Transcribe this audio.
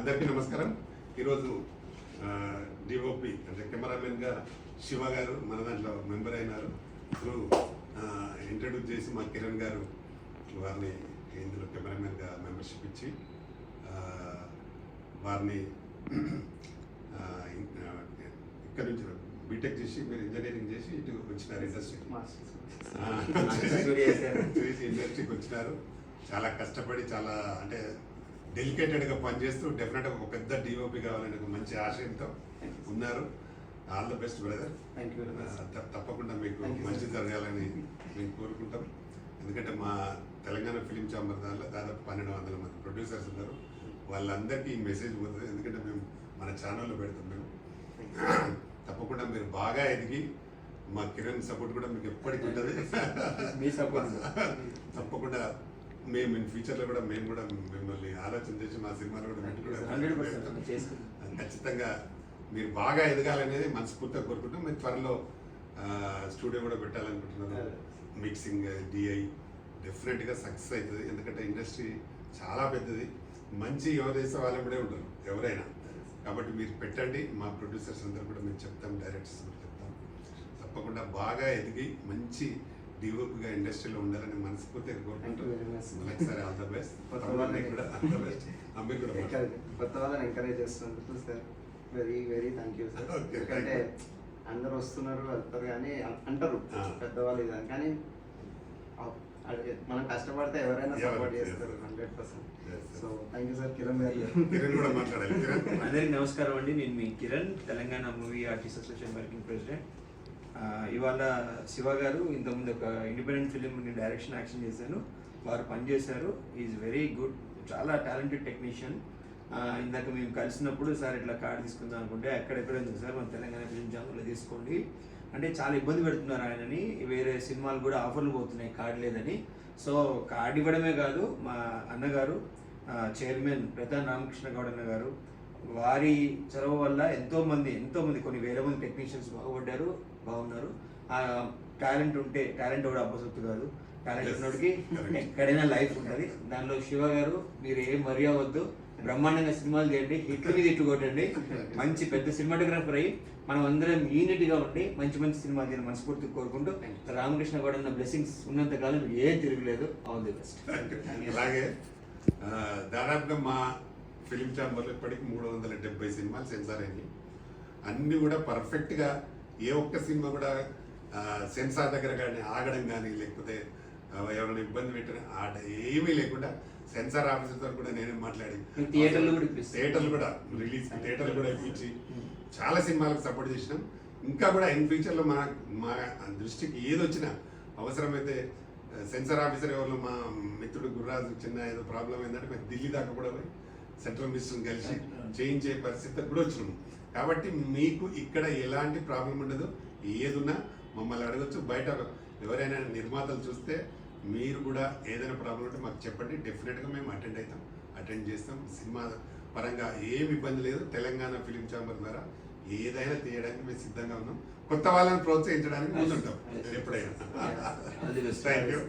అందరికీ నమస్కారం. ఈరోజు డిఓపి అంటే కెమెరామెన్గా శివ గారు మన దాంట్లో మెంబర్ అయినారు. త్రూ ఇంట్రడ్యూస్ చేసి మా కిరణ్ గారు వారిని ఇందులో కెమెరామెన్గా మెంబర్షిప్ ఇచ్చి వారిని ఇక్కడ నుంచి బీటెక్ చేసి మీరు ఇంజనీరింగ్ చేసి ఇటు వచ్చినారు ఇండస్ట్రీకి వచ్చినారు. చాలా కష్టపడి చాలా అంటే డెలికేటెడ్గా పనిచేస్తూ డెఫినెట్గా ఒక పెద్ద డిఓపి కావాలని ఒక మంచి ఆశయంతో ఉన్నారు. All the best brother. తప్పకుండా మీకు మంచి జరగాలని మేము కోరుకుంటాం. ఎందుకంటే మా తెలంగాణ ఫిలిం ఛాంబర్ దానిలో దాదాపు 1200 మంది ప్రొడ్యూసర్స్ ఉన్నారు. వాళ్ళందరికీ ఈ మెసేజ్ పోతుంది. ఎందుకంటే మేము మన ఛానల్లో పెడతాం. మేము తప్పకుండా మీరు బాగా ఎదిగి మా కిరణ్ సపోర్ట్ కూడా మీకు ఎప్పటికీ ఉంటుంది. మీ సపోర్ట్ తప్పకుండా మేము ఇన్ ఫ్యూచర్లో కూడా మేము కూడా మిమ్మల్ని ఆలోచన చేసి మా సినిమాలో కూడా ఖచ్చితంగా మీరు బాగా ఎదగాలనేది మనస్ఫూర్తిగా కోరుకుంటాం. మేము త్వరలో స్టూడియో కూడా పెట్టాలనుకుంటున్నాను. మిక్సింగ్ డిఐ డెఫినెట్గా సక్సెస్ అవుతుంది. ఎందుకంటే ఇండస్ట్రీ చాలా పెద్దది. మంచి ఎవరు చేసే వాళ్ళు కూడా ఉంటారు ఎవరైనా. కాబట్టి మీరు పెట్టండి. మా ప్రొడ్యూసర్స్ అందరూ కూడా మేము చెప్తాం, డైరెక్టర్స్ కూడా చెప్తాం. తప్పకుండా బాగా ఎదిగి మంచి డిఓపిగా ఇండస్ట్రీలో ఉండాలని మనస్ఫూర్తిగా కోరుకుంటాం. ఒకసారి ఆల్ ద బెస్ట్. కొత్త వాళ్ళని ఎంకరేజ్ చేస్తున్నందుకు sir very thank you sir. ఎందుకంటే అందరు వస్తున్నారు వెళ్తారు కానీ అంటారు పెద్దవాళ్ళు ఇది కానీ మనం కష్టపడితే ఎవరైనా సపోర్ట్ చేస్తారు 100%. So thank you sir. Kiran గారు కూడా మాట్లాడాలి. అందరికి నమస్కారం అండి. నేను మీ Kiran, Telangana movie artist association working president. ఇవాళ శివ గారు ఇంతకుముందు ఒక ఇండిపెండెంట్ ఫిలిం డైరెక్షన్ యాక్షన్ చేశాను. వారు పనిచేశారు. ఈజ్ వెరీ గుడ్, చాలా టాలెంటెడ్ టెక్నీషియన్. ఇందాక మేము కలిసినప్పుడు సార్ ఇట్లా కార్డు తీసుకుందాం అనుకుంటే ఎక్కడెక్కడ ఉంది సార్ మన తెలంగాణ ఫిలిం ఛాంబర్లో తీసుకోండి అంటే చాలా ఇబ్బంది పెడుతున్నారు ఆయనని. వేరే సినిమాలు కూడా ఆఫర్లు పోతున్నాయి కార్డు లేదని. సో కార్డు ఇవ్వడమే కాదు, మా అన్నగారు చైర్మన్ ప్రధాన్ రామకృష్ణ గౌడ్ అన్న గారు వారి చొరవ వల్ల ఎంతోమంది కొన్ని వేల మంది టెక్నీషియన్స్ బాగున్నారు. టాలెంట్ ఉంటే టాలెంట్ కూడా అబ్బసొత్తు కాదు. టాలెంట్ ఉన్నోడికి ఎక్కడైనా లైఫ్ ఉంటుంది. దానిలో శివ గారు మీరు ఏం మరీ అవ్వద్దు, బ్రహ్మాండంగా సినిమాలు చేయండి, హిట్లు మీద ఇట్లు కొట్టండి, మంచి పెద్ద సినిమాటోగ్రాఫర్ అయ్యి మనం అందరం యూనిట్గా ఉండి మంచి మంచి సినిమాలు చేయని మనస్ఫూర్తిగా కోరుకుంటూ రామకృష్ణ గౌడ్ అన్న బ్లెస్సింగ్స్ ఉన్నంత కాలం ఏం తిరగలేదు. All the best. అలాగే దాదాపుగా మా ఫిలిం ఛాంబర్లో ఇప్పటికి 370 సినిమాలు సెన్సార్ అయినాయి. అన్నీ కూడా పర్ఫెక్ట్గా ఏ ఒక్క సినిమా కూడా సెన్సార్ దగ్గర కానీ ఆగడం కానీ లేకపోతే ఎవరైనా ఇబ్బంది పెట్టిన ఆట ఏమీ లేకుండా సెన్సార్ ఆఫీసర్తో కూడా నేనే మాట్లాడి థియేటర్లు కూడా రిలీజ్ థియేటర్లు కూడా ఇప్పించి చాలా సినిమాలకు సపోర్ట్ చేసినాం. ఇంకా కూడా ఇన్ ఫ్యూచర్లో మా దృష్టికి ఏది వచ్చినా అవసరమైతే సెన్సార్ ఆఫీసర్ ఎవరు మా మిత్రుడు గుర్రాజు చిన్న ఏదో ప్రాబ్లం ఏంటంటే మేము ఢిల్లీ దాకా కూడా పోయి సెంట్రల్ మినిస్టర్ని కలిసి చేయించే పరిస్థితి కూడా వచ్చినాము. కాబట్టి మీకు ఇక్కడ ఎలాంటి ప్రాబ్లం ఉండదు. ఏదున్నా మమ్మల్ని అడగచ్చు. బయట ఎవరైనా నిర్మాతలు చూస్తే మీరు కూడా ఏదైనా ప్రాబ్లం ఉంటే మాకు చెప్పండి. డెఫినెట్గా మేము అటెండ్ చేస్తాం. సినిమా పరంగా ఏమి ఇబ్బంది లేదు. తెలంగాణ ఫిలిం ఛాంబర్ ద్వారా ఏదైనా తీయడానికి మేము సిద్ధంగా ఉన్నాం. కొత్త వాళ్ళని ప్రోత్సహించడానికి ముందుంటాం ఎప్పుడైనా. Thank you.